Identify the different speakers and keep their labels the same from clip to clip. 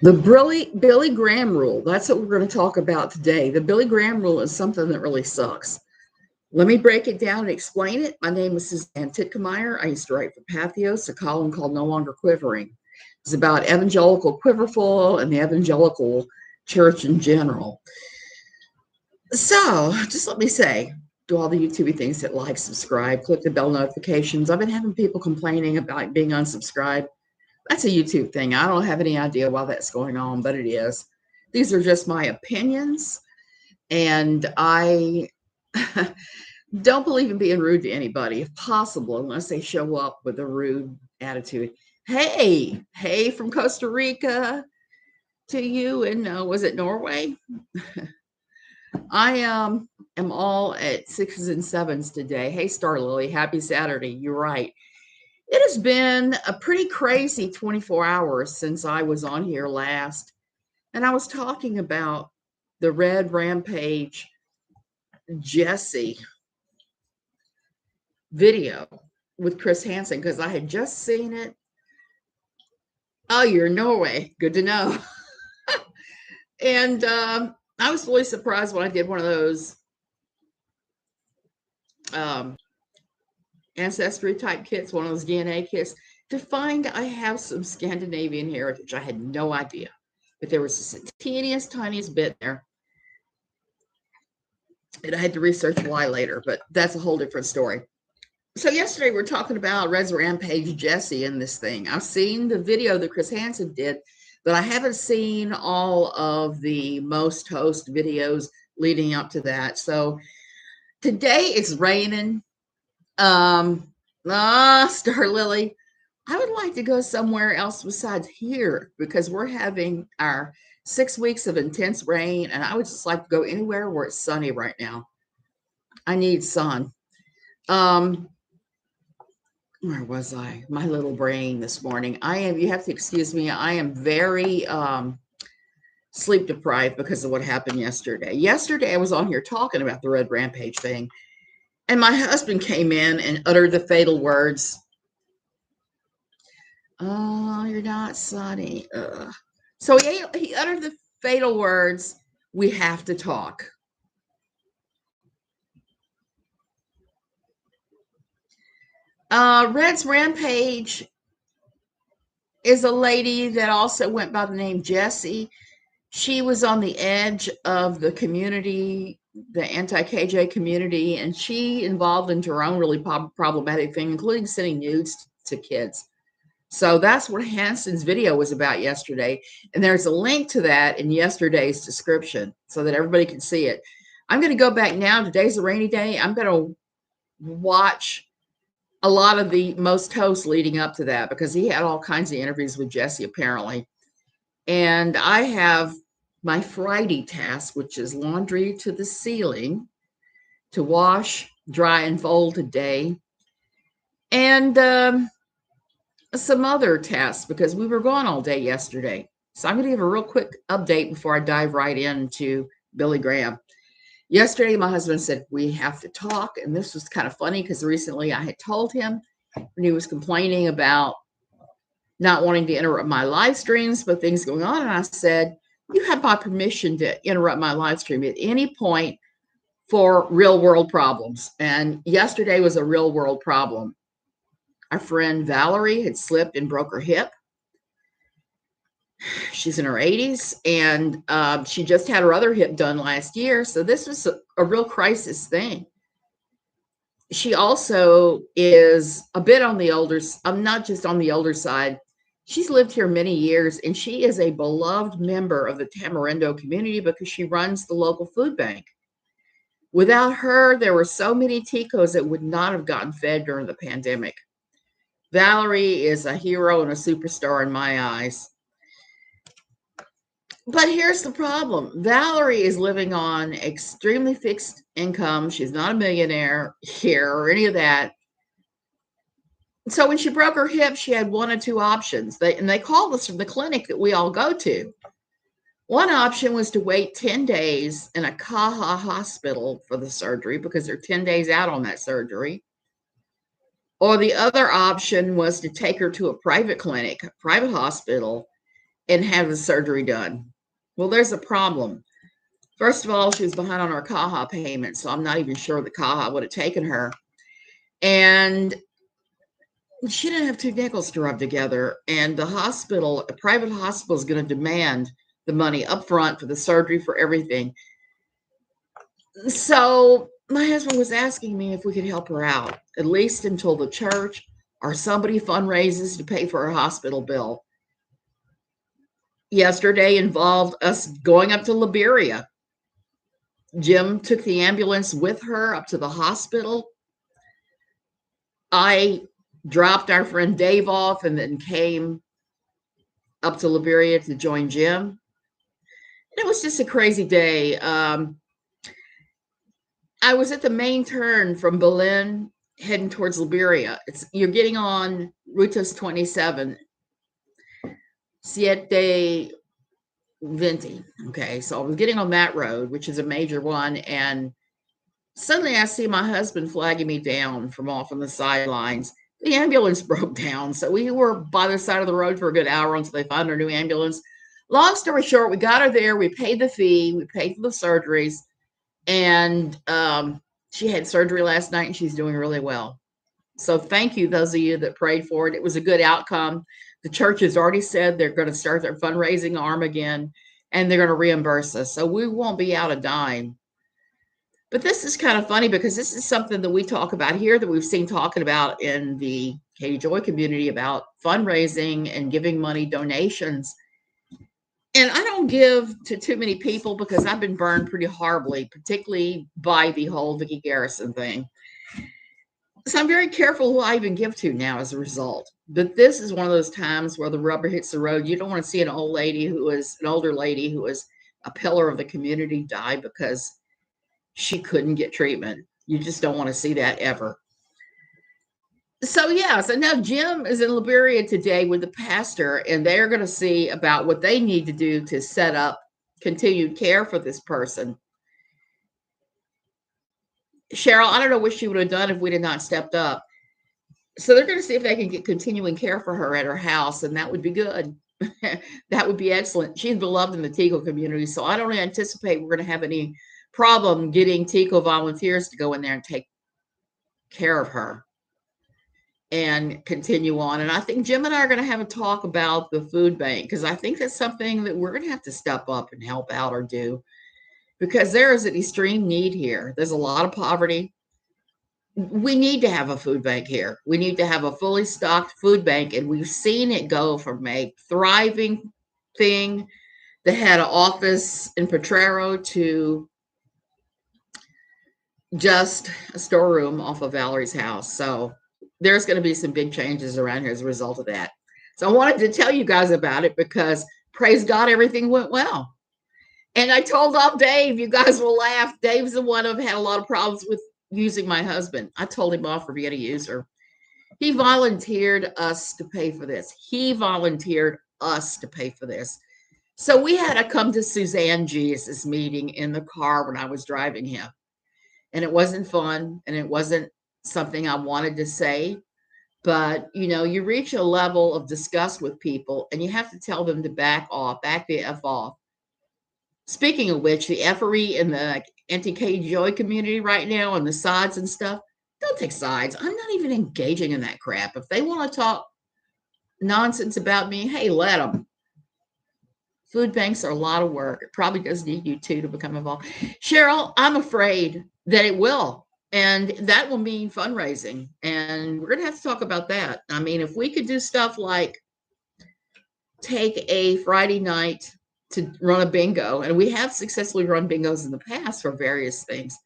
Speaker 1: The Billy Graham rule. That's what we're going to talk about today. The Billy Graham rule is something that really sucks. Let me break it down and explain it. My name is Suzanne Titkemeyer. I used to write for Pathos, a column called No Longer Quivering. It's about evangelical quiverful and the evangelical church in general. So just let me say, do all the YouTube things, hit like, subscribe, click the bell notifications. I've been having people complaining about being unsubscribed. That's a YouTube thing. I don't have any idea why that's going on, but it is. These are just my opinions, and I don't believe in being rude to anybody, if possible, unless they show up with a rude attitude. Hey, from Costa Rica to you, and was it Norway? I am all at sixes and sevens today. Hey, Star Lily, happy Saturday. You're right. It has been a pretty crazy 24 hours since I was on here last. And I was talking about the Red Rampage Jesse video with Chris Hansen because I had just seen it. Oh, you're in Norway. Good to know. And I was really surprised when I did one of those ancestry type kits, one of those DNA kits, to find I have some Scandinavian heritage. I had no idea. But there was the tiniest bit there. And I had to research why later, but that's a whole different story. So yesterday we're talking about Red Rampage Jesse in this thing. I've seen the video that Chris Hansen did, but I haven't seen all of the most host videos leading up to that. So today it's raining. Star Lily, I would like to go somewhere else besides here because we're having our 6 weeks of intense rain, and I would just like to go anywhere where it's sunny right now. I need sun. Where was I? My little brain this morning. You have to excuse me. I am very sleep deprived because of what happened yesterday. Yesterday, I was on here talking about the Red Rampage thing, and my husband came in and uttered the fatal words. Oh, you're not sunny. Ugh. So he uttered the fatal words, we have to talk. Red's Rampage is a lady that also went by the name Jessie. She was on the edge of the community, the anti-KJ community, and she involved into her own really problematic thing, including sending nudes to kids. So that's what Hansen's video was about yesterday. And there's a link to that in yesterday's description so that everybody can see it. I'm going to go back now. Today's a rainy day. I'm going to watch a lot of the most hosts leading up to that because he had all kinds of interviews with Jesse apparently. And I have my Friday task, which is laundry to the ceiling to wash, dry, and fold today. And some other tasks because we were gone all day yesterday. So I'm going to give a real quick update before I dive right into Billy Graham. Yesterday, my husband said, we have to talk. And this was kind of funny because recently I had told him when he was complaining about not wanting to interrupt my live streams, but things going on. And I said, you have my permission to interrupt my live stream at any point for real world problems. And yesterday was a real world problem. Our friend Valerie had slipped and broke her hip. She's in her 80s, and she just had her other hip done last year. So this was a real crisis thing. She also is a bit on the older, not just on the older side. She's lived here many years, and she is a beloved member of the Tamarindo community because she runs the local food bank. Without her, there were so many Ticos that would not have gotten fed during the pandemic. Valerie is a hero and a superstar in my eyes. But here's the problem. Valerie is living on extremely fixed income. She's not a millionaire here or any of that. So when she broke her hip, she had one or two options. They called us from the clinic that we all go to. One option was to wait 10 days in a Kaha hospital for the surgery because they're 10 days out on that surgery. Or the other option was to take her to a private clinic, a private hospital, and have the surgery done. Well, there's a problem. First of all, she was behind on her CAHA payment, so I'm not even sure the CAHA would have taken her. And she didn't have two nickels to rub together. And the hospital, a private hospital, is going to demand the money up front for the surgery, for everything. So my husband was asking me if we could help her out, at least until the church or somebody fundraises to pay for her hospital bill. Yesterday involved us going up to Liberia. Jim took the ambulance with her up to the hospital. I dropped our friend Dave off and then came up to Liberia to join Jim. It was just a crazy day. I was at the main turn from Berlin heading towards Liberia. You're getting on Rutas 27, Siete 20. Okay, so I was getting on that road, which is a major one, and suddenly I see my husband flagging me down from off on the sidelines. The ambulance broke down, so we were by the side of the road for a good hour until they found our new ambulance. Long story short, we got her there. We paid the fee. We paid for the surgeries, and she had surgery last night, and she's doing really well. So thank you, those of you that prayed for it. It was a good outcome. The church has already said they're going to start their fundraising arm again, and they're going to reimburse us. So we won't be out a dime. But this is kind of funny because this is something that we talk about here, that we've seen talking about in the Katie Joy community about fundraising and giving money, donations. And I don't give to too many people because I've been burned pretty horribly, particularly by the whole Vicki Garrison thing. So I'm very careful who I even give to now as a result. But this is one of those times where the rubber hits the road. You don't want to see an older lady who is a pillar of the community die because she couldn't get treatment. You just don't want to see that ever. So now Jim is in Liberia today with the pastor, and they're going to see about what they need to do to set up continued care for this person. Cheryl, I don't know what she would have done if we had not stepped up. So they're going to see if they can get continuing care for her at her house, and that would be good. That would be excellent. She's beloved in the Tico community, so I don't anticipate we're going to have any problem getting Tico volunteers to go in there and take care of her and continue on. And I think Jim and I are going to have a talk about the food bank, because I think that's something that we're going to have to step up and help out or do, because there is an extreme need here. There's a lot of poverty. We need to have a food bank here. We need to have a fully stocked food bank, and we've seen it go from a thriving thing that had an office in Potrero to just a storeroom off of Valerie's house. So there's going to be some big changes around here as a result of that. So I wanted to tell you guys about it because, praise God, everything went well. And I told off Dave, you guys will laugh. Dave's the one who had a lot of problems with using my husband. I told him off for being a user. He volunteered us to pay for this. So we had to come to Suzanne G's meeting in the car when I was driving him. And it wasn't fun, and it wasn't something I wanted to say. But, you reach a level of disgust with people, and you have to tell them to back the F off. Speaking of which, the effery in the anti-Katie Joy community right now, and the sides and stuff, don't take sides. I'm not even engaging in that crap. If they want to talk nonsense about me, hey, let them. Food banks are a lot of work. It probably does need you too to become involved. Cheryl, I'm afraid that it will. And that will mean fundraising. And we're going to have to talk about that. I mean, if we could do stuff like take a Friday night to run a bingo, and we have successfully run bingos in the past for various things.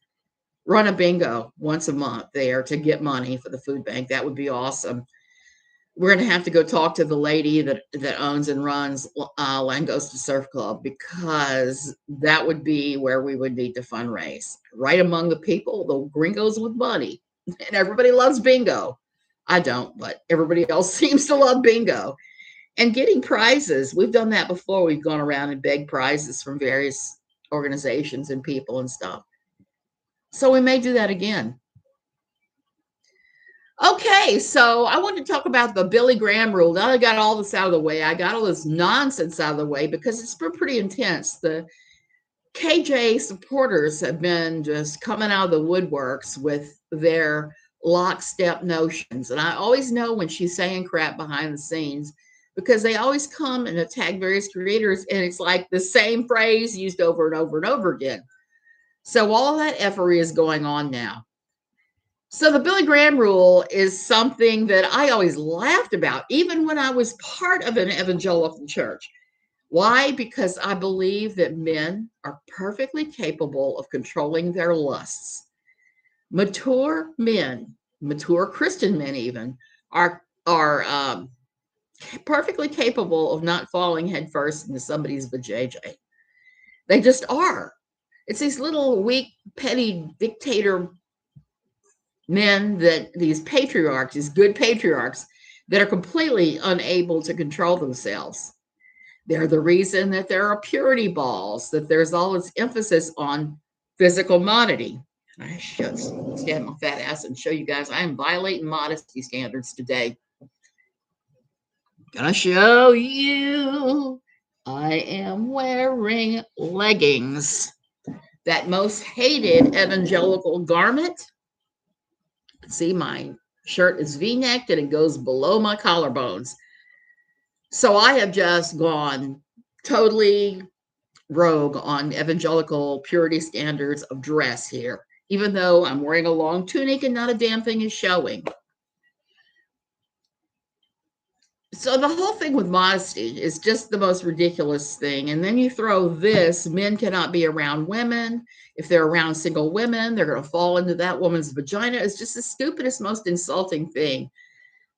Speaker 1: Run a bingo once a month there to get money for the food bank. That would be awesome. We're going to have to go talk to the lady that owns and runs Langosta Surf Club, because that would be where we would need to fundraise. Right among the people, the gringos with money. And everybody loves bingo. I don't, but everybody else seems to love bingo. And getting prizes. We've done that before. We've gone around and begged prizes from various organizations and people and stuff. So we may do that again. Okay, so I want to talk about the Billy Graham rule. Now I got all this out of the way. I got all this nonsense out of the way because it's been pretty intense. The KJ supporters have been just coming out of the woodworks with their lockstep notions. And I always know when she's saying crap behind the scenes because they always come and attack various creators, and it's like the same phrase used over and over and over again. So all that effery is going on now. So the Billy Graham rule is something that I always laughed about, even when I was part of an evangelical church. Why? Because I believe that men are perfectly capable of controlling their lusts. Mature men, mature Christian men even, are perfectly capable of not falling headfirst into somebody's vajayjay. They just are. It's these little weak, petty dictator men, that these patriarchs, these good patriarchs, that are completely unable to control themselves. They're the reason that there are purity balls, that there's all this emphasis on physical modesty. I should stand my fat ass and show you guys I am violating modesty standards today. Gonna show you I am wearing leggings. That most hated evangelical garment. See, my shirt is V-necked and it goes below my collarbones. So I have just gone totally rogue on evangelical purity standards of dress here, even though I'm wearing a long tunic and not a damn thing is showing. So the whole thing with modesty is just the most ridiculous thing. And then you throw this: men cannot be around women. If they're around single women, they're going to fall into that woman's vagina. It's just the stupidest, most insulting thing.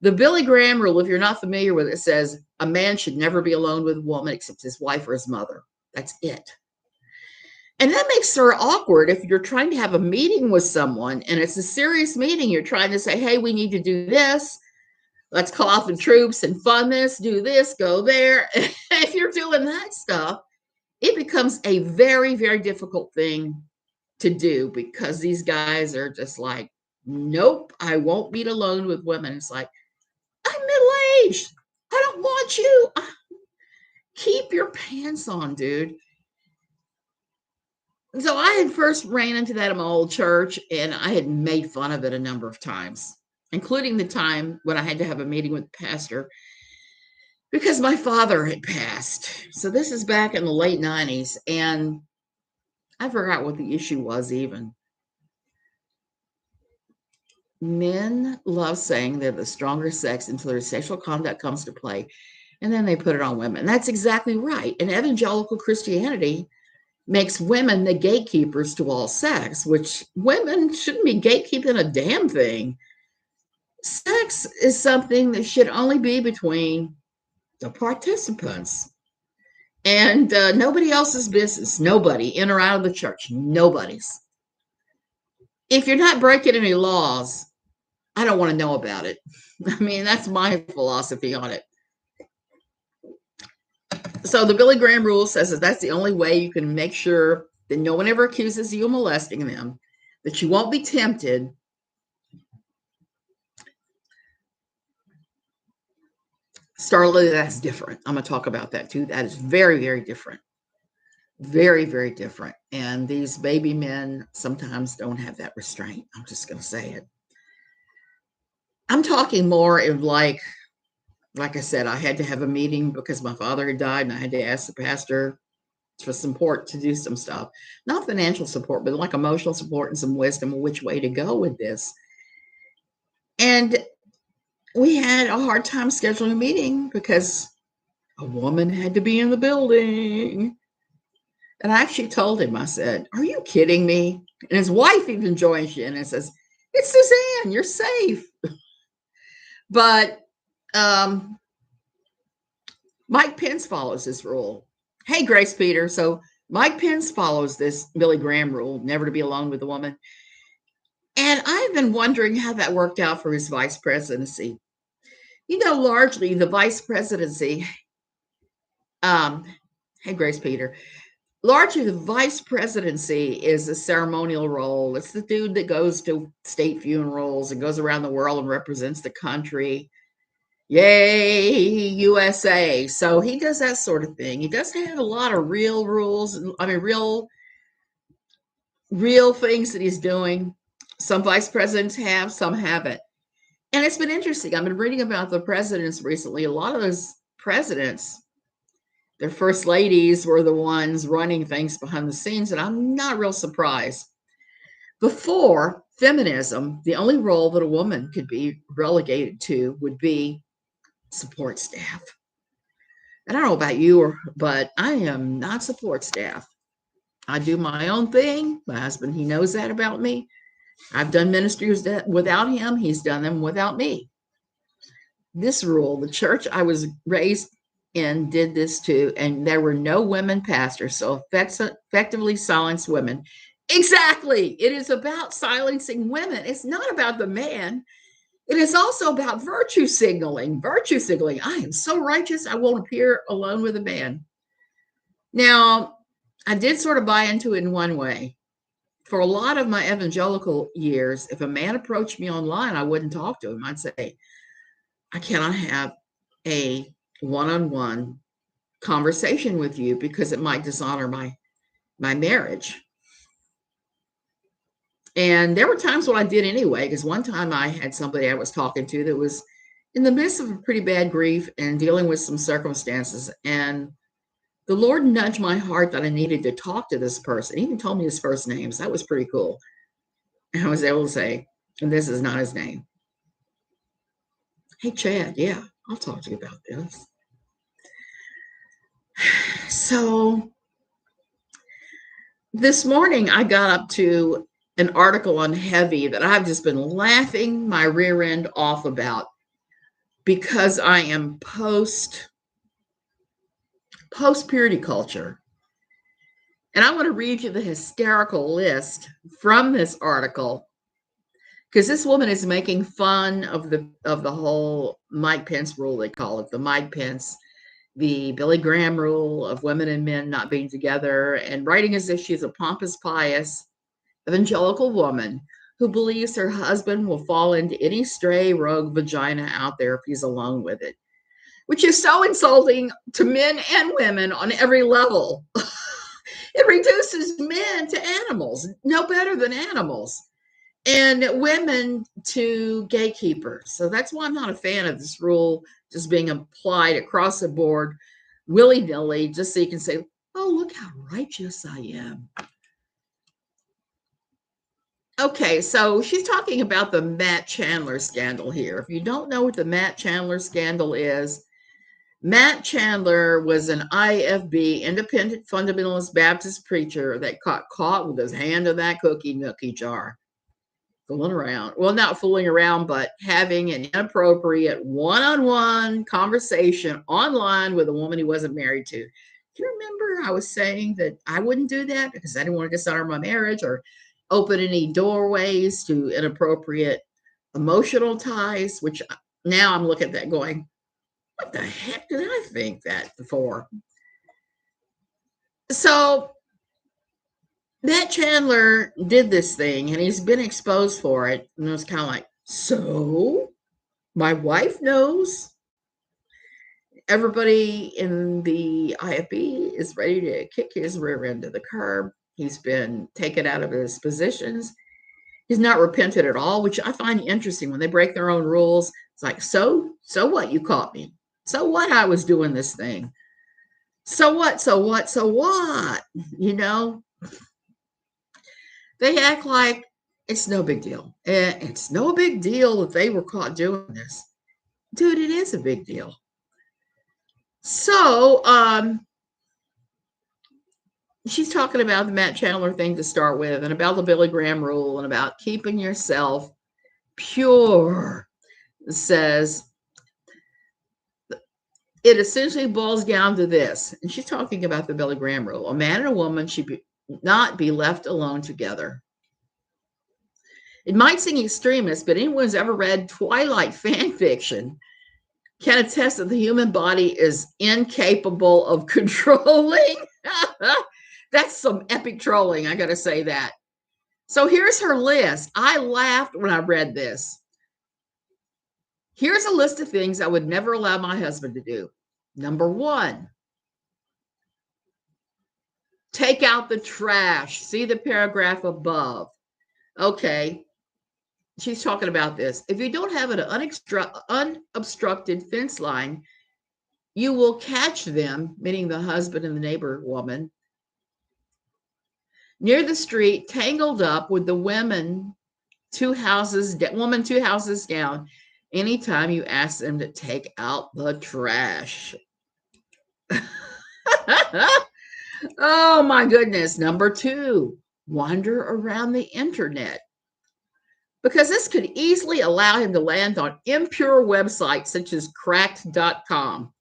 Speaker 1: The Billy Graham rule, if you're not familiar with it, says a man should never be alone with a woman except his wife or his mother. That's it. And that makes her awkward if you're trying to have a meeting with someone and it's a serious meeting. You're trying to say, hey, we need to do this. Let's call off the troops and fund this, do this, go there. If you're doing that stuff, it becomes a very, very difficult thing to do because these guys are just like, nope, I won't be alone with women. It's like, I'm middle-aged. I don't want you. Keep your pants on, dude. So I had first ran into that in my old church, and I had made fun of it a number of times, including the time when I had to have a meeting with the pastor because my father had passed. So this is back in the late 90s, and I forgot what the issue was even. Men love saying they're the stronger sex until their sexual conduct comes to play, and then they put it on women. That's exactly right. And evangelical Christianity makes women the gatekeepers to all sex, which women shouldn't be gatekeeping a damn thing. Sex is something that should only be between the participants and nobody else's business. Nobody in or out of the church. Nobody's. If you're not breaking any laws, I don't want to know about it. I mean, that's my philosophy on it. So the Billy Graham rule says that that's the only way you can make sure that no one ever accuses you of molesting them, that you won't be tempted. Starla, that's different. I'm going to talk about that too. That is very, very different. Very, very different. And these baby men sometimes don't have that restraint. I'm just going to say it. I'm talking more of like I said, I had to have a meeting because my father had died and I had to ask the pastor for support to do some stuff. Not financial support, but like emotional support and some wisdom of which way to go with this. And we had a hard time scheduling a meeting because a woman had to be in the building. And I actually told him, I said, are you kidding me? And his wife even joins in and says, it's Suzanne, you're safe. But Mike Pence follows this rule. Hey, Grace Peter. So Mike Pence follows this Billy Graham rule, never to be alone with a woman. And I've been wondering how that worked out for his vice presidency. You know, largely the vice presidency, hey, Grace Peter, largely the vice presidency is a ceremonial role. It's the dude that goes to state funerals and goes around the world and represents the country. Yay, USA. So he does that sort of thing. He doesn't have a lot of real rules. I mean, real things that he's doing. Some vice presidents have, some haven't. And it's been interesting. I've been reading about the presidents recently. A lot of those presidents, their first ladies were the ones running things behind the scenes, and I'm not real surprised. Before feminism, the only role that a woman could be relegated to would be support staff. And I don't know about you, but I am not support staff. I do my own thing. My husband, he knows that about me. I've done ministries without him. He's done them without me. This rule, the church I was raised in did this too, and there were no women pastors, so effectively silenced women. Exactly. It is about silencing women. It's not about the man. It is also about virtue signaling. Virtue signaling. I am so righteous, I won't appear alone with a man. Now, I did sort of buy into it in one way. For a lot of my evangelical years, if a man approached me online, I wouldn't talk to him. I'd say, I cannot have a one-on-one conversation with you because it might dishonor my marriage. And there were times when I did anyway, because one time I had somebody I was talking to that was in the midst of a pretty bad grief and dealing with some circumstances. And the Lord nudged my heart that I needed to talk to this person. He even told me his first name. So that was pretty cool. And I was able to say, and this is not his name. Hey, Chad, yeah, I'll talk to you about this. So this morning I got up to an article on heavy that I've just been laughing my rear end off about because I am post purity culture. And I want to read you the hysterical list from this article because this woman is making fun of the whole Mike Pence rule, they call it, the Mike Pence, the Billy Graham rule of women and men not being together, and writing as if she's a pompous, pious, evangelical woman who believes her husband will fall into any stray rogue vagina out there if he's alone with it, which is so insulting to men and women on every level. It reduces men to animals, no better than animals, and women to gatekeepers. So that's why I'm not a fan of this rule just being applied across the board willy-nilly, just so you can say, oh, look how righteous I am. Okay, so she's talking about the Matt Chandler scandal here. If you don't know what the Matt Chandler scandal is, Matt Chandler was an IFB, independent fundamentalist Baptist preacher that got caught with his hand in that cookie nookie jar, fooling around. Well, not fooling around, but having an inappropriate one-on-one conversation online with a woman he wasn't married to. Do you remember I was saying that I wouldn't do that because I didn't want to dishonor my marriage or open any doorways to inappropriate emotional ties, which now I'm looking at that going, what the heck did I think that for? So Matt Chandler did this thing and he's been exposed for it. And it was kind of like, so my wife knows. Everybody in the IFB is ready to kick his rear end to the curb. He's been taken out of his positions. He's not repented at all, which I find interesting when they break their own rules. It's like, so what? You caught me. So what? I was doing this thing. So what? You know, they act like it's no big deal. It's no big deal that they were caught doing this. Dude, it is a big deal. So, she's talking about the Matt Chandler thing to start with, and about the Billy Graham rule, and about keeping yourself pure. It says it essentially boils down to this, and she's talking about the Billy Graham rule: a man and a woman should not be left alone together. It might seem extremist, but anyone who's ever read Twilight fan fiction can attest that the human body is incapable of controlling That's some epic trolling, I gotta say that. So here's her list. I laughed when I read this. Here's a list of things I would never allow my husband to do. Number one, take out the trash. See the paragraph above. Okay, she's talking about this. If you don't have an unobstructed fence line, you will catch them, meaning the husband and the neighbor woman, near the street, tangled up with the woman two houses down anytime you ask them to take out the trash. Oh my goodness. Number two, wander around the internet, because this could easily allow him to land on impure websites such as cracked.com.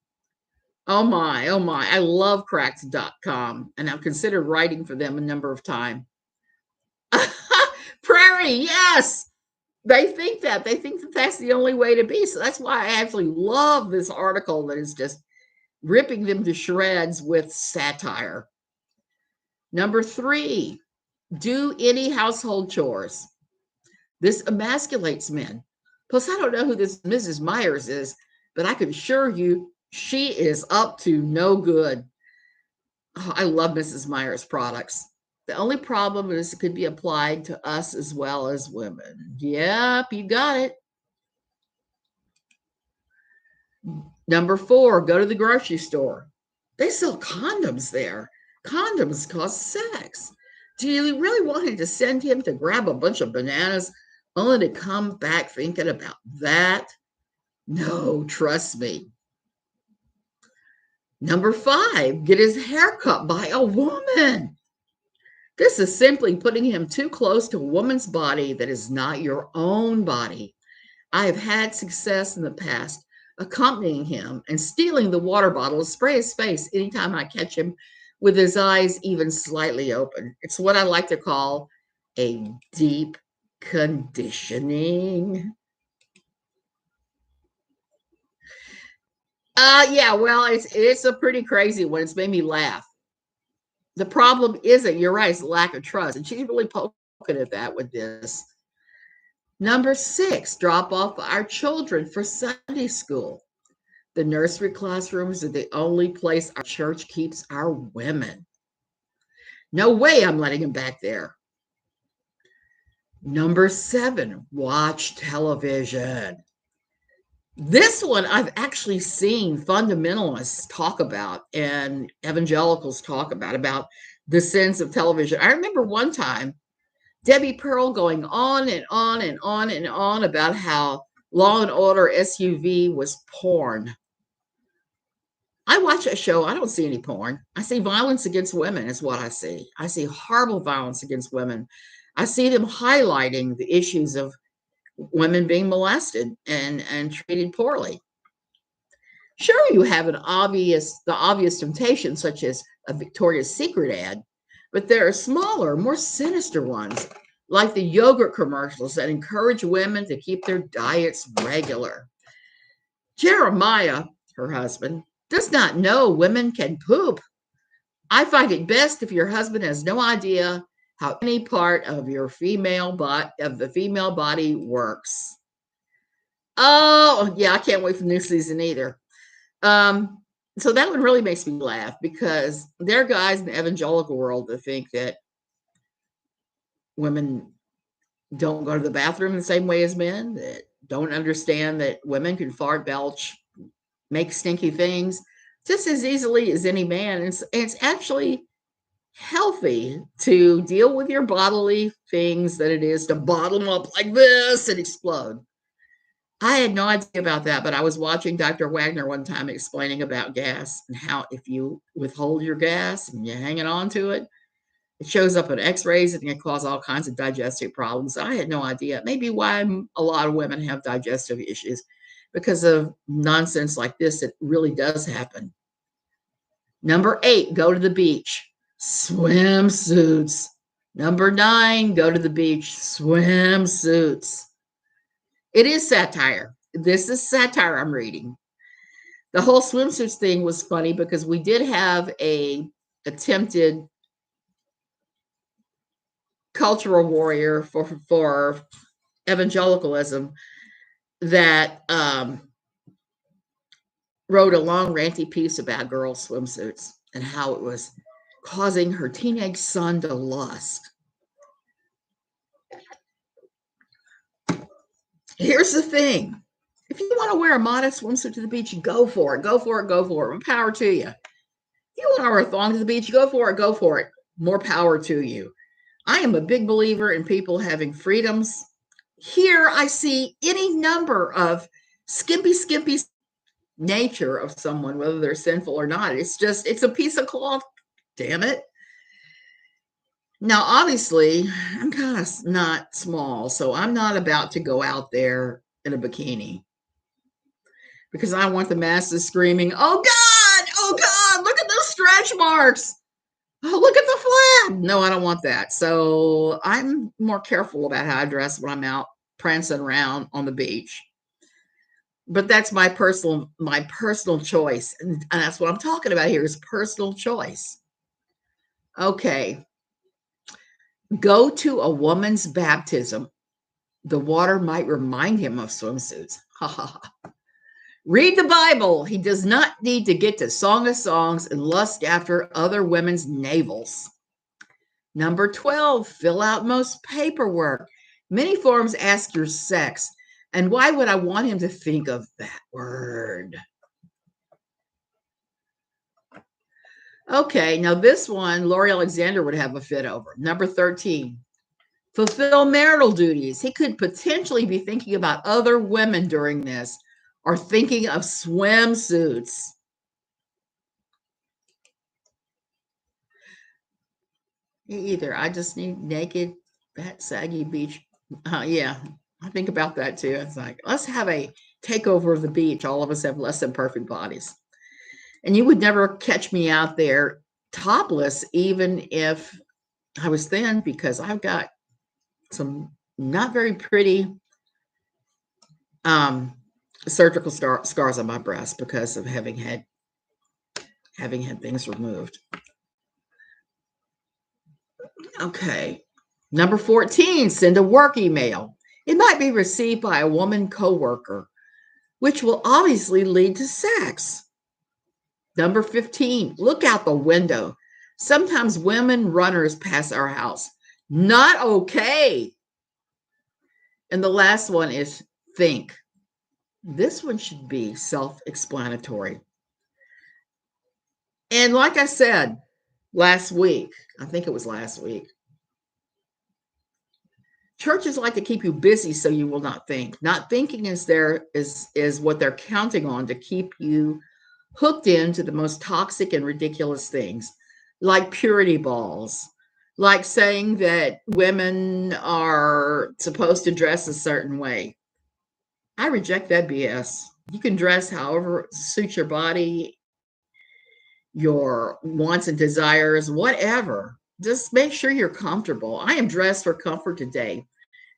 Speaker 1: Oh my, oh my. I love cracked.com, and I've considered writing for them a number of times. Prairie, yes. They think that. They think that that's the only way to be. So that's why I actually love this article that is just ripping them to shreds with satire. Number three, do any household chores. This emasculates men. Plus, I don't know who this Mrs. Myers is, but I can assure you she is up to no good. Oh, I love Mrs. Myers products. The only problem is it could be applied to us as well as women. Yep, you got it. Number four, go to the grocery store. They sell condoms there. Condoms cause sex. Do you really want him to send him to grab a bunch of bananas only to come back thinking about that? No, trust me. Number five, get his hair cut by a woman. This is simply putting him too close to a woman's body that is not your own body. I have had success in the past accompanying him and stealing the water bottle to spray his face anytime I catch him with his eyes even slightly open. It's what I like to call a deep conditioning. Yeah, well, it's a pretty crazy one. It's made me laugh. The problem isn't, you're right, it's lack of trust. And she's really poking at that with this. Number six, drop off our children for Sunday school. The nursery classrooms are the only place our church keeps our women. No way I'm letting them back there. Number seven, watch television. This one I've actually seen fundamentalists talk about and evangelicals talk about the sins of television. I remember one time Debbie Pearl going on and on and on and on about how Law and Order SUV was porn. I watch that show. I don't see any porn. I see violence against women is what I see. I see horrible violence against women. I see them highlighting the issues of women being molested and treated poorly. Sure, you have the obvious temptation, such as a Victoria's Secret ad, but there are smaller, more sinister ones, like the yogurt commercials that encourage women to keep their diets regular. Jeremiah, her husband, does not know women can poop. I find it best if your husband has no idea how any part of the female body works. Oh, yeah, I can't wait for the new season either. So that one really makes me laugh because there are guys in the evangelical world that think that women don't go to the bathroom the same way as men, that don't understand that women can fart, belch, make stinky things just as easily as any man. It's actually healthy to deal with your bodily things than it is to bottle them up like this and explode. I had no idea about that, but I was watching Dr. Wagner one time explaining about gas and how if you withhold your gas and you're hanging on to it, it shows up in x-rays and it can cause all kinds of digestive problems. I had no idea. Maybe why a lot of women have digestive issues because of nonsense like this. It really does happen. Number 8, go to the beach. Swimsuits. Number 9, go to the beach. Swimsuits. It is satire. This is satire I'm reading. The whole swimsuits thing was funny because we did have a attempted cultural warrior for evangelicalism that wrote a long ranty piece about girl swimsuits and how it was causing her teenage son to lust. Here's the thing. If you want to wear a modest swimsuit to the beach, go for it. Go for it. Go for it. More power to you. If you want to wear a thong to the beach, go for it. Go for it. More power to you. I am a big believer in people having freedoms. Here I see any number of skimpy nature of someone, whether they're sinful or not. It's a piece of cloth. Damn it. Now, obviously, I'm kind of not small, so I'm not about to go out there in a bikini because I want the masses screaming, oh God, look at those stretch marks. Oh, look at the flab. No, I don't want that. So I'm more careful about how I dress when I'm out prancing around on the beach. But that's my personal choice. And that's what I'm talking about here is personal choice. Okay. Go to a woman's baptism. The water might remind him of swimsuits. Ha ha ha. Read the Bible. He does not need to get to Song of Songs and lust after other women's navels. Number 12, fill out most paperwork. Many forms ask your sex. And why would I want him to think of that word? Okay, now this one, Lori Alexander would have a fit over. Number 13, fulfill marital duties. He could potentially be thinking about other women during this or thinking of swimsuits. Either. I just need naked, fat, saggy beach. Yeah, I think about that too. It's like, let's have a takeover of the beach. All of us have less than perfect bodies. And you would never catch me out there topless, even if I was thin, because I've got some not very pretty surgical scars on my breast because of having had things removed. Okay. Number 14, send a work email. It might be received by a woman coworker, which will obviously lead to sex. Number 15, look out the window. Sometimes women runners pass our house. Not okay. And the last one is think. This one should be self-explanatory. And like I said last week, I think it was last week, churches like to keep you busy so you will not think. Not thinking is what they're counting on to keep you hooked into the most toxic and ridiculous things, like purity balls, like saying that women are supposed to dress a certain way. I reject that BS. You can dress however suits your body, your wants and desires, whatever. Just make sure you're comfortable. I am dressed for comfort today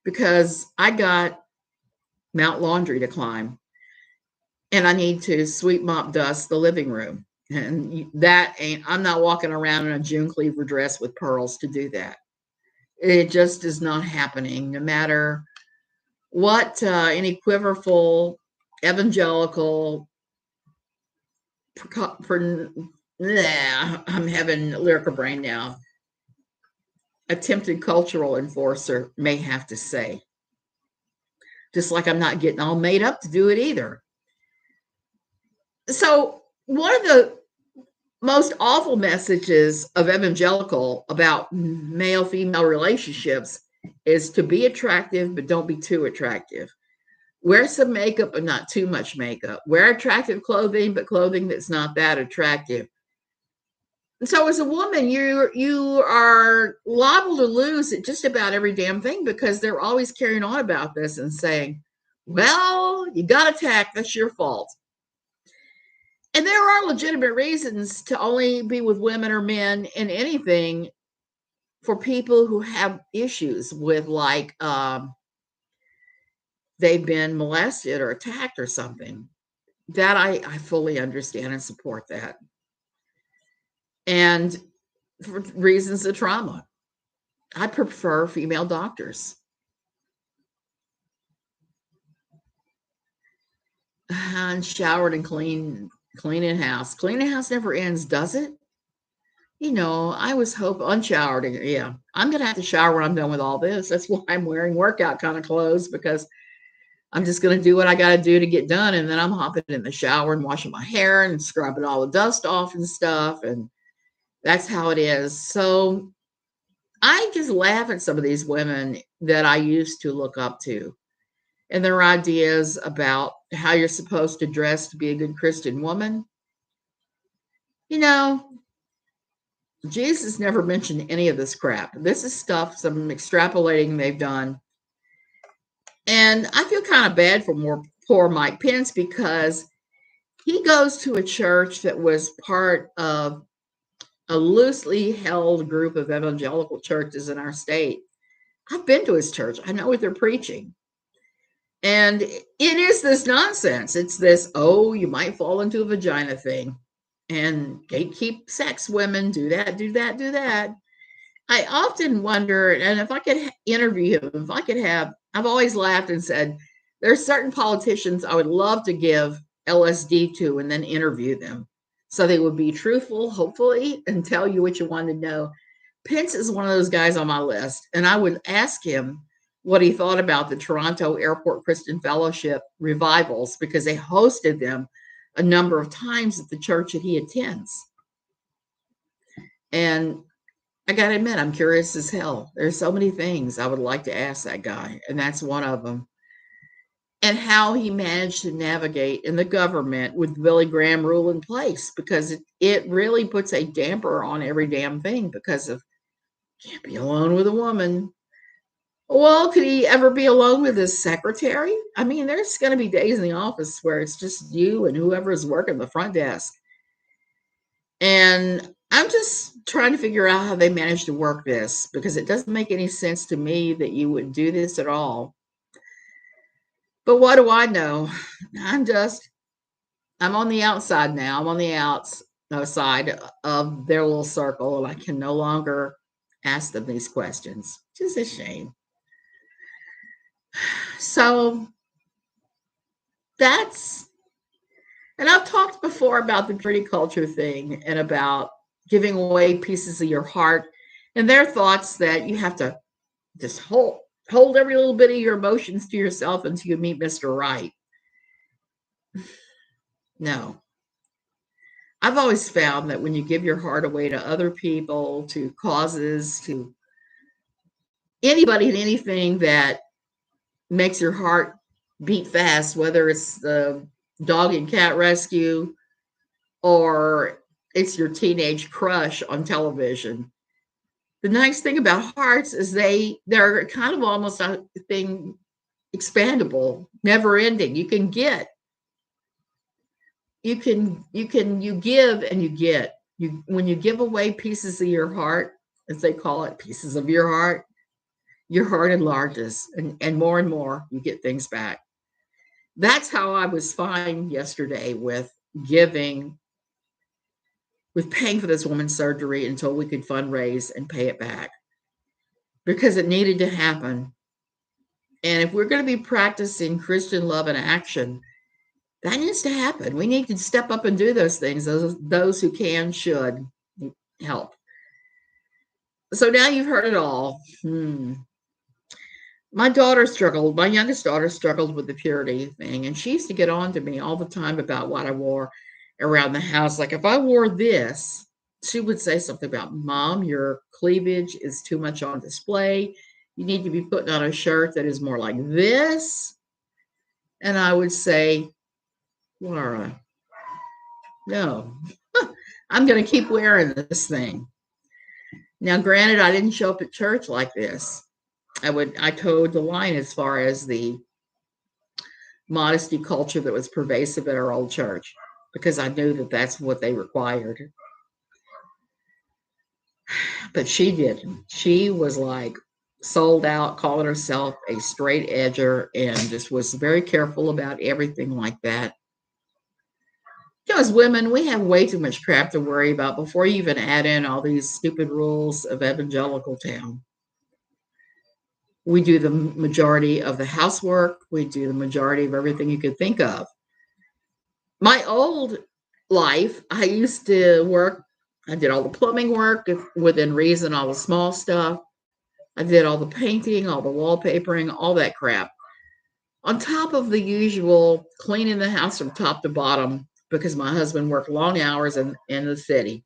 Speaker 1: because I got Mount Laundry to climb and I need to sweep mop dust the living room. And that ain't, I'm not walking around in a June Cleaver dress with pearls to do that. It just is not happening, no matter what any quiverful evangelical, I'm having lyrical brain now, attempted cultural enforcer may have to say. Just like I'm not getting all made up to do it either. So one of the most awful messages of evangelical about male-female relationships is to be attractive, but don't be too attractive. Wear some makeup, but not too much makeup. Wear attractive clothing, but clothing that's not that attractive. And so as a woman, you are liable to lose at just about every damn thing because they're always carrying on about this and saying, well, you got attacked, that's your fault. And there are legitimate reasons to only be with women or men in anything for people who have issues with, like, they've been molested or attacked or something. That I fully understand and support that. And for reasons of trauma. I prefer female doctors. And showered and cleaning house. Cleaning house never ends, does it? I was unshowered. Yeah, I'm gonna have to shower when I'm done with all this. That's why I'm wearing workout kind of clothes, because I'm just gonna do what I gotta do to get done, and then I'm hopping in the shower and washing my hair and scrubbing all the dust off and stuff, and that's how it is. So I just laugh at some of these women that I used to look up to and their ideas about how you're supposed to dress to be a good Christian woman. You know, Jesus never mentioned any of this crap. This is stuff, some extrapolating they've done. And I feel kind of bad for poor Mike Pence, because he goes to a church that was part of a loosely held group of evangelical churches in our state. I've been to his church. I know what they're preaching. And it is this nonsense. It's this, oh, you might fall into a vagina thing, and gatekeep sex women, do that, do that, do that. I often wonder, and if I could interview him, if I could have, I've always laughed and said, there's certain politicians I would love to give LSD to and then interview them, so they would be truthful, hopefully, and tell you what you want to know. Pence is one of those guys on my list, and I would ask him what he thought about the Toronto Airport Christian Fellowship revivals, because they hosted them a number of times at the church that he attends. And I got to admit, I'm curious as hell. There's so many things I would like to ask that guy, and that's one of them. And how he managed to navigate in the government with Billy Graham rule in place, because it really puts a damper on every damn thing, because of can't be alone with a woman. Well, could he ever be alone with his secretary? I mean, there's going to be days in the office where it's just you and whoever is working the front desk. And I'm just trying to figure out how they managed to work this, because it doesn't make any sense to me that you would do this at all. But what do I know? I'm on the outside now. I'm on the outside of their little circle, and I can no longer ask them these questions. Just a shame. So and I've talked before about the purity culture thing and about giving away pieces of your heart, and their thoughts that you have to just hold every little bit of your emotions to yourself until you meet Mr. Right. No. I've always found that when you give your heart away to other people, to causes, to anybody and anything that makes your heart beat fast, whether it's the dog and cat rescue or it's your teenage crush on television. The nice thing about hearts is they're kind of almost a thing, expandable, never ending. You can give and you get. When you give away pieces of your heart, as they call it, pieces of your heart enlarges, and more you get things back. That's how I was fine yesterday with giving, with paying for this woman's surgery until we could fundraise and pay it back, because it needed to happen. And if we're going to be practicing Christian love in action, that needs to happen. We need to step up and do those things. Those who can should help. So now you've heard it all. My youngest daughter struggled with the purity thing, and she used to get on to me all the time about what I wore around the house. Like if I wore this, she would say something about, Mom, your cleavage is too much on display. You need to be putting on a shirt that is more like this. And I would say, Laura, no, I'm going to keep wearing this thing. Now, granted, I didn't show up at church like this. I toed the line as far as the modesty culture that was pervasive at our old church, because I knew that that's what they required. But she didn't. She was like sold out, calling herself a straight edger, and just was very careful about everything like that. As women, we have way too much crap to worry about before you even add in all these stupid rules of evangelical town. We do the majority of the housework. We do the majority of everything you could think of. My old life, I used to work, I did all the plumbing work within reason, all the small stuff. I did all the painting, all the wallpapering, all that crap. On top of the usual cleaning the house from top to bottom because my husband worked long hours in the city.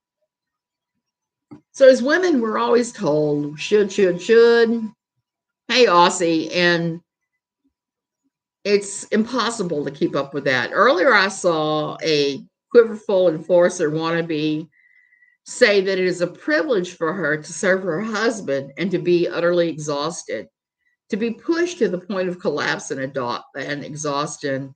Speaker 1: So as women, we're always told, should. Hey, Aussie. And it's impossible to keep up with that. Earlier, I saw a quiverful enforcer wannabe say that it is a privilege for her to serve her husband and to be utterly exhausted, to be pushed to the point of collapse and exhaustion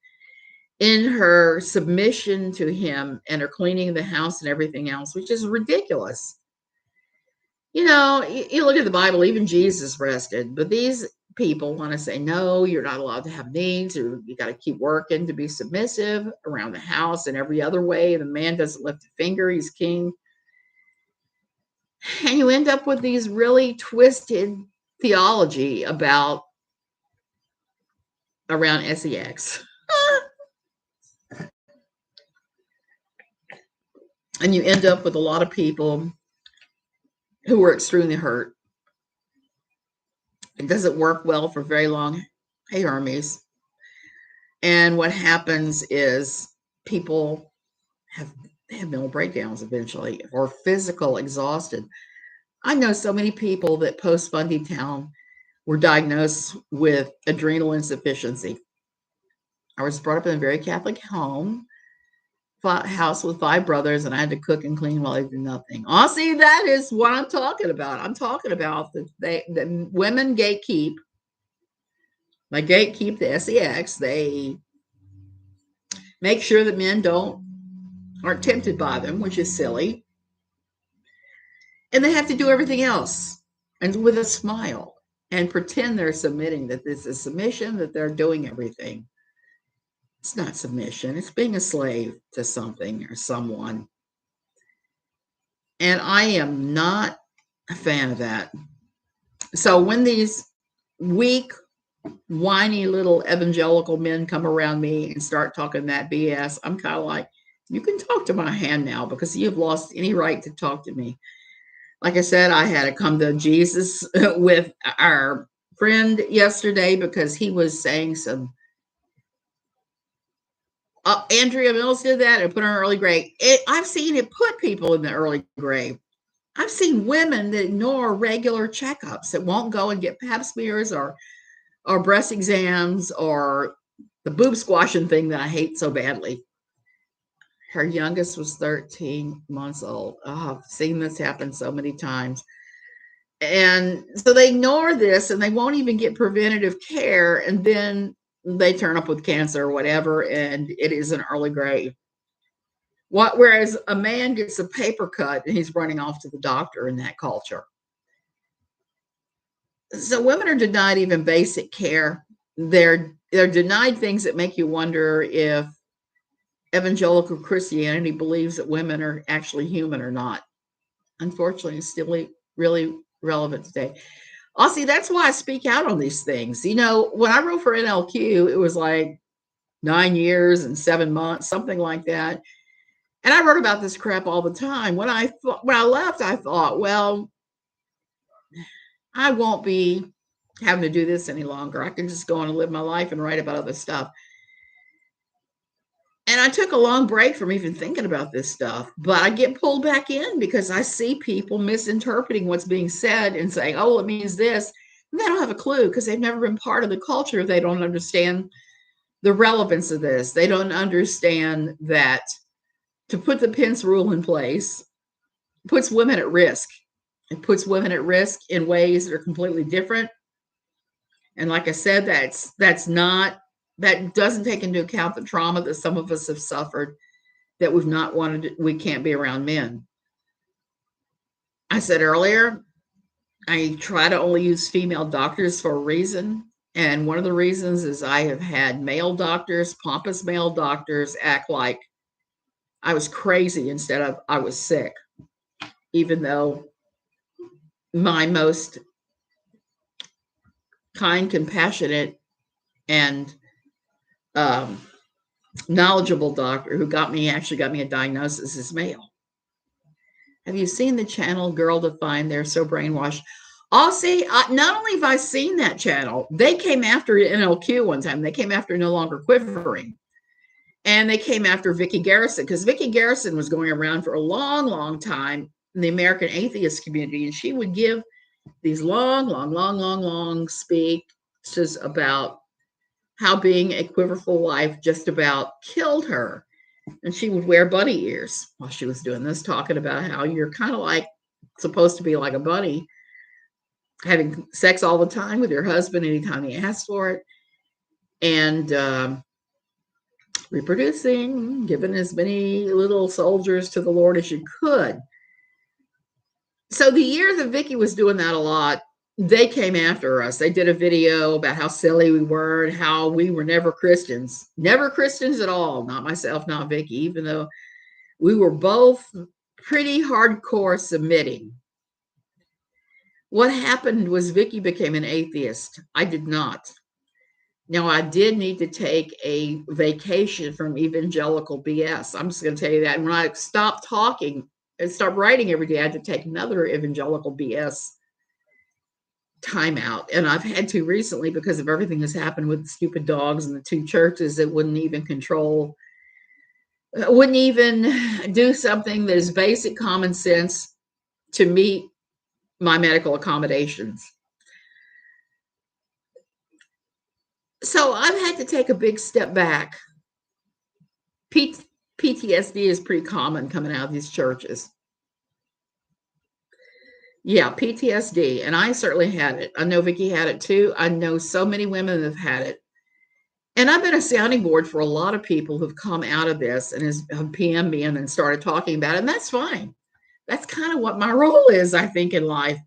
Speaker 1: in her submission to him and her cleaning the house and everything else, which is ridiculous. You know, you look at the Bible, even Jesus rested, but these people want to say, no, you're not allowed to have needs, or you got to keep working to be submissive around the house and every other way. The man doesn't lift a finger, he's king. And you end up with these really twisted theology about around sex. And you end up with a lot of people who are extremely hurt. It doesn't work well for very long. Hey, Hermes. And what happens is people have mental breakdowns eventually, or physical exhausted. I know so many people that post Fundy Town were diagnosed with adrenal insufficiency. I was brought up in a very Catholic house with 5 brothers, and I had to cook and clean while I did nothing. Honestly, that is what I'm talking about. I'm talking about the women gatekeep. They gatekeep the sex. They make sure that men aren't tempted by them, which is silly. And they have to do everything else, and with a smile, and pretend they're submitting, that this is submission, that they're doing everything. It's not submission. It's being a slave to something or someone. And I am not a fan of that. So when these weak, whiny little evangelical men come around me and start talking that BS, I'm kind of like, you can talk to my hand now because you've lost any right to talk to me. Like I said, I had to come to Jesus with our friend yesterday because he was saying some. Andrea Mills did that and put her in early grave. I've seen it put people in the early grave. I've seen women that ignore regular checkups, that won't go and get pap smears or breast exams or the boob squashing thing that I hate so badly. Her youngest was 13 months old. Oh, I've seen this happen so many times. And so they ignore this and they won't even get preventative care. And then they turn up with cancer or whatever, and it is an early grave. Whereas a man gets a paper cut and he's running off to the doctor in that culture. So women are denied even basic care. They're denied things that make you wonder if evangelical Christianity believes that women are actually human or not. Unfortunately, it's still really relevant today. Aussie, that's why I speak out on these things. You know, when I wrote for NLQ, it was like 9 years and 7 months, something like that. And I wrote about this crap all the time. When I left, I thought, well, I won't be having to do this any longer. I can just go on and live my life and write about other stuff. And I took a long break from even thinking about this stuff, but I get pulled back in because I see people misinterpreting what's being said and saying, oh, it means this. And they don't have a clue because they've never been part of the culture. They don't understand the relevance of this. They don't understand that to put the Pence rule in place puts women at risk. It puts women at risk in ways that are completely different. And like I said, that doesn't take into account the trauma that some of us have suffered, that we can't be around men. I said earlier, I try to only use female doctors for a reason. And one of the reasons is I have had male doctors, pompous male doctors, act like I was crazy instead of I was sick, even though my most kind, compassionate, and um, knowledgeable doctor who actually got me a diagnosis as male. Have you seen the channel Girl Defined? They're so brainwashed. I'll see. Not only have I seen that channel, they came after NLQ one time. They came after No Longer Quivering. And they came after Vicki Garrison because Vicki Garrison was going around for a long, long time in the American atheist community. And she would give these long speeches about how being a quiverful wife just about killed her. And she would wear bunny ears while she was doing this, talking about how you're kind of like supposed to be like a bunny, having sex all the time with your husband anytime he asks for it, and reproducing, giving as many little soldiers to the Lord as you could. So the year that Vicki was doing that a lot, they came after us. They did a video about how silly we were and how we were never Christians at all. Not myself, not Vicki, even though we were both pretty hardcore submitting. What happened was Vicki became an atheist. I did not. Now, I did need to take a vacation from evangelical BS. I'm just going to tell you that. And when I stopped talking and stopped writing every day, I had to take another evangelical BS timeout. And I've had to recently because of everything that's happened with the stupid dogs and the two churches that wouldn't even do something that is basic common sense to meet my medical accommodations. So I've had to take a big step back. PTSD is pretty common coming out of these churches. Yeah, PTSD. And I certainly had it. I know Vicki had it too. I know so many women that have had it. And I've been a sounding board for a lot of people who've come out of this and have PM'd me and then started talking about it. And that's fine. That's kind of what my role is, I think, in life.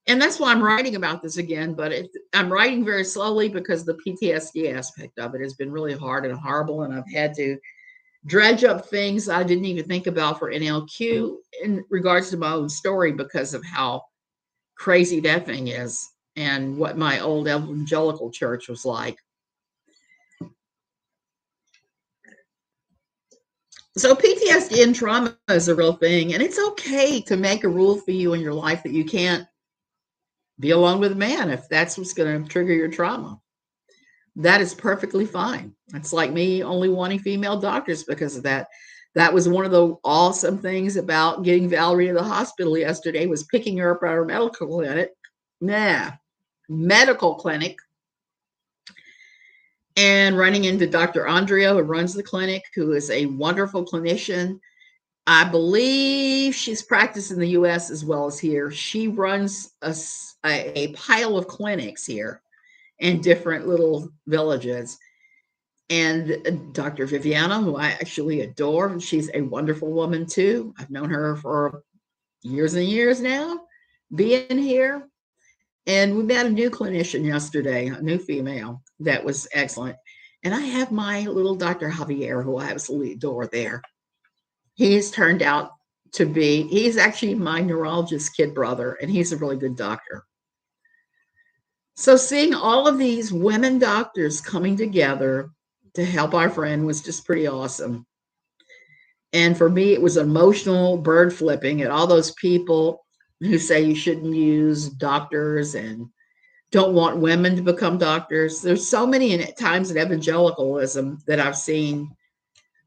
Speaker 1: And that's why I'm writing about this again, but I'm writing very slowly because the PTSD aspect of it has been really hard and horrible, and I've had to dredge up things I didn't even think about for NLQ in regards to my own story because of how crazy that thing is and what my old evangelical church was like. So PTSD and trauma is a real thing, and it's okay to make a rule for you in your life that you can't be alone with a man if that's what's going to trigger your trauma. That is perfectly fine. It's like me only wanting female doctors because of that. That was one of the awesome things about getting Valerie to the hospital yesterday was picking her up at our medical clinic and running into Dr. Andrea, who runs the clinic, who is a wonderful clinician. I believe she's practiced in the US as well as here. She runs a pile of clinics here in different little villages. And Dr. Viviana, who I actually adore, she's a wonderful woman too. I've known her for years and years now, being here. And we met a new clinician yesterday, a new female that was excellent. And I have my little Dr. Javier, who I absolutely adore there. He's turned out to be, he's actually my neurologist kid brother, and he's a really good doctor. So seeing all of these women doctors coming together to help our friend was just pretty awesome. And for me, it was emotional bird flipping at all those people who say you shouldn't use doctors and don't want women to become doctors. There's so many times in evangelicalism that I've seen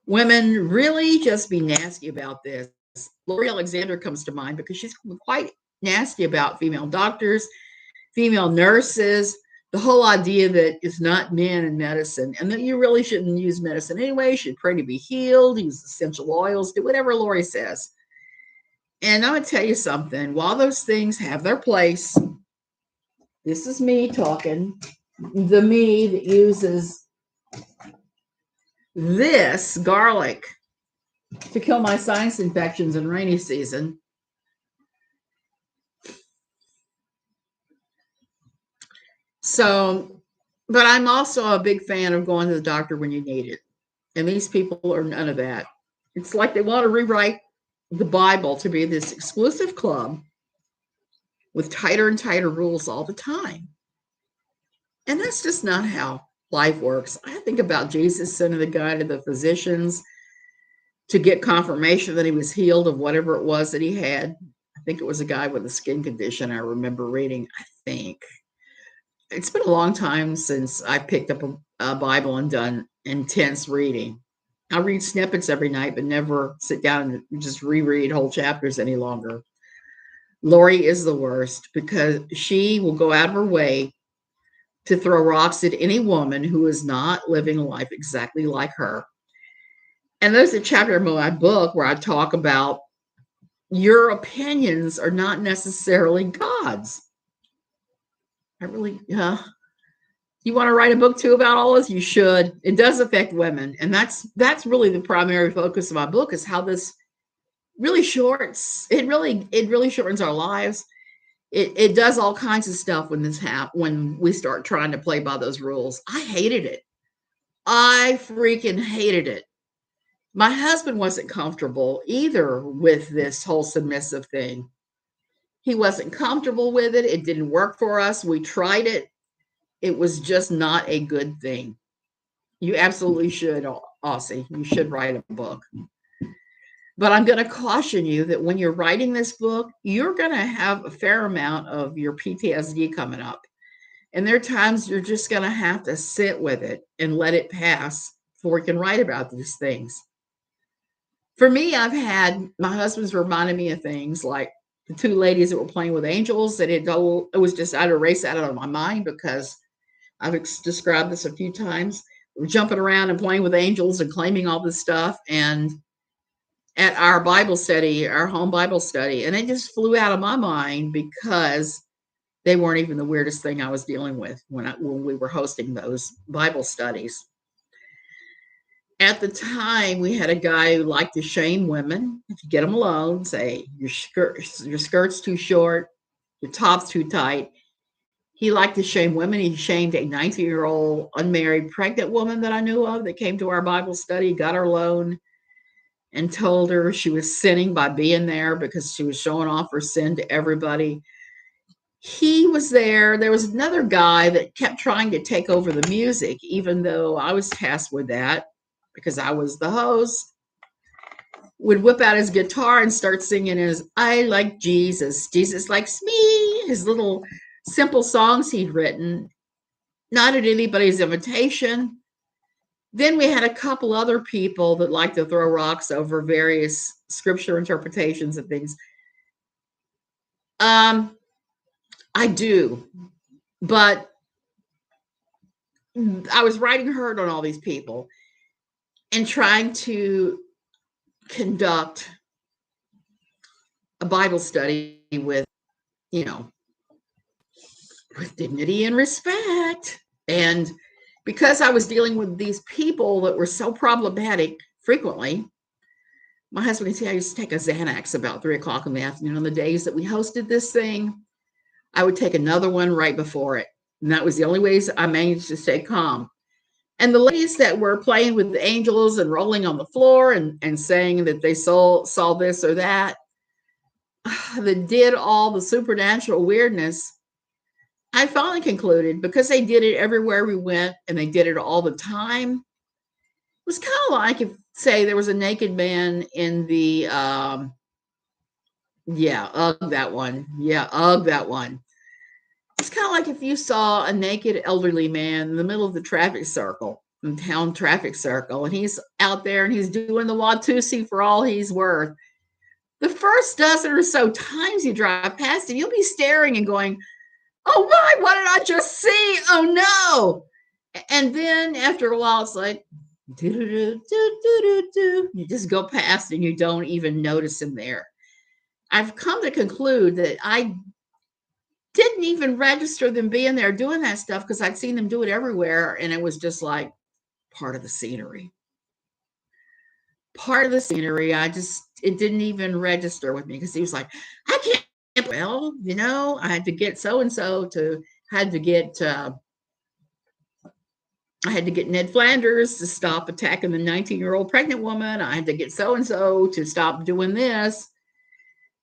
Speaker 1: women really just be nasty about this. Lori Alexander comes to mind because she's quite nasty about female doctors, female nurses, the whole idea that it's not men in medicine and that you really shouldn't use medicine anyway. You should pray to be healed, use essential oils, do whatever Lori says. And I'm going to tell you something. While those things have their place, this is me talking, the me that uses this garlic to kill my sinus infections in rainy season. So, but I'm also a big fan of going to the doctor when you need it. And these people are none of that. It's like they want to rewrite the Bible to be this exclusive club with tighter and tighter rules all the time. And that's just not how life works. I think about Jesus sending the guy to the physicians to get confirmation that he was healed of whatever it was that he had. I think it was a guy with a skin condition. I remember reading, I think. It's been a long time since I picked up a Bible and done intense reading. I read snippets every night, but never sit down and just reread whole chapters any longer. Lori is the worst because she will go out of her way to throw rocks at any woman who is not living a life exactly like her. And there's a chapter in my book where I talk about your opinions are not necessarily God's. I really, you want to write a book too about all this? You should. It does affect women, and that's really the primary focus of my book is how this really shorts. It really shortens our lives. It does all kinds of stuff when we start trying to play by those rules. I hated it. I freaking hated it. My husband wasn't comfortable either with this whole submissive thing. He wasn't comfortable with it. It didn't work for us. We tried it. It was just not a good thing. You absolutely should, Aussie. You should write a book. But I'm going to caution you that when you're writing this book, you're going to have a fair amount of your PTSD coming up. And there are times you're just going to have to sit with it and let it pass before you can write about these things. For me, my husband's reminded me of things like the two ladies that were playing with angels that it was just, I'd erase that out of my mind because I've described this a few times. We're jumping around and playing with angels and claiming all this stuff. And at our Bible study, our home Bible study, and it just flew out of my mind because they weren't even the weirdest thing I was dealing with when we were hosting those Bible studies. At the time, we had a guy who liked to shame women. If you get them alone, say your skirt's too short, your top's too tight. He liked to shame women. He shamed a 19-year-old unmarried pregnant woman that I knew of that came to our Bible study, got her alone, and told her she was sinning by being there because she was showing off her sin to everybody. He was there. There was another guy that kept trying to take over the music, even though I was tasked with that because I was the host. Would whip out his guitar and start singing his I like Jesus, Jesus likes me, his little simple songs he'd written, not at anybody's invitation. Then we had a couple other people that like to throw rocks over various scripture interpretations and things. I do, but I was riding herd on all these people and trying to conduct a Bible study with, with dignity and respect. And because I was dealing with these people that were so problematic frequently, my husband and I used to take a Xanax about 3:00 in the afternoon on the days that we hosted this thing. I would take another one right before it. And that was the only ways I managed to stay calm. And the ladies that were playing with the angels and rolling on the floor and saying that they saw this or that did all the supernatural weirdness, I finally concluded because they did it everywhere we went and they did it all the time. It was kind of like if, say, there was a naked man in the, that one. That one. It's kind of like if you saw a naked elderly man in the middle of the traffic circle, the town traffic circle, and he's out there and he's doing the Watusi for all he's worth. The first dozen or so times you drive past him, you'll be staring and going, oh my, what did I just see? Oh no. And then after a while, it's like, you just go past and you don't even notice him there. I've come to conclude that I didn't even register them being there doing that stuff because I'd seen them do it everywhere. And it was just like part of the scenery. It didn't even register with me because he was like, I can't, well, I had to get so-and-so I had to get Ned Flanders to stop attacking the 19-year-old pregnant woman. I had to get so-and-so to stop doing this.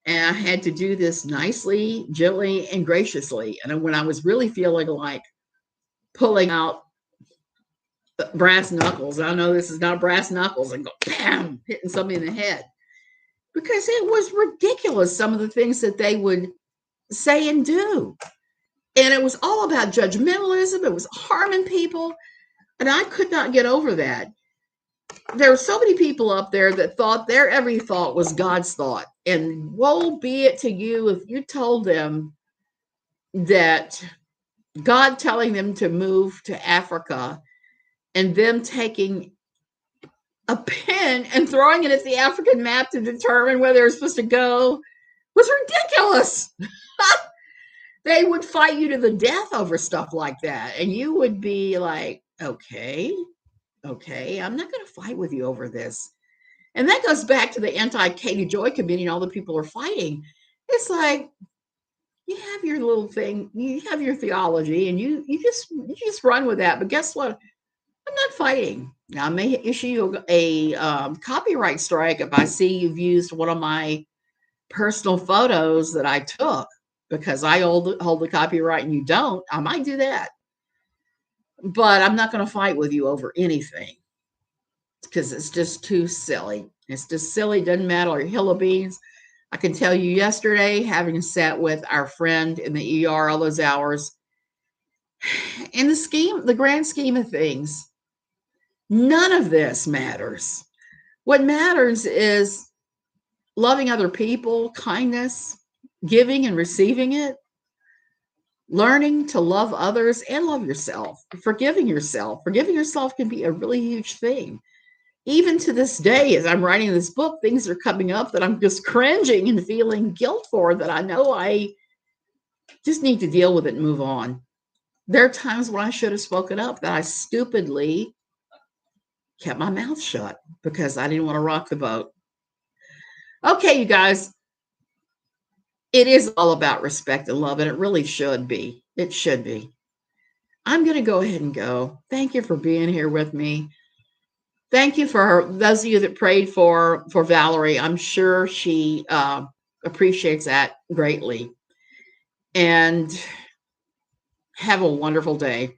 Speaker 1: And I had to do this nicely, gently, and graciously. And when I was really feeling like pulling out brass knuckles. I know this is not brass knuckles, and go bam, hitting somebody in the head, because it was ridiculous, some of the things that they would say and do. And it was all about judgmentalism. It was harming people. And I could not get over that. There were so many people up there that thought their every thought was God's thought. And woe be it to you if you told them that God telling them to move to Africa and them taking a pin and throwing it at the African map to determine where they're supposed to go was ridiculous. They would fight you to the death over stuff like that. And you would be like, okay, I'm not going to fight with you over this. And that goes back to the anti-Katie Joy committee and all the people are fighting. It's like, you have your little thing, you have your theology, and you just run with that. But guess what? I'm not fighting. Now, I may issue a copyright strike if I see you've used one of my personal photos that I took because I hold the copyright and you don't. I might do that. But I'm not going to fight with you over anything because it's just too silly. It's just silly. Doesn't matter. Hill of beans. I can tell you yesterday, having sat with our friend in the ER all those hours, in the grand scheme of things, none of this matters. What matters is loving other people, kindness, giving and receiving it, learning to love others and love yourself, forgiving yourself. Forgiving yourself can be a really huge thing. Even to this day, as I'm writing this book, things are coming up that I'm just cringing and feeling guilt for, that I know I just need to deal with it and move on. There are times when I should have spoken up that I stupidly kept my mouth shut because I didn't want to rock the boat. Okay, you guys, it is all about respect and love, and it really should be. It should be. I'm going to go ahead and go. Thank you for being here with me. Thank you for those of you that prayed for Valerie. I'm sure she appreciates that greatly. And have a wonderful day.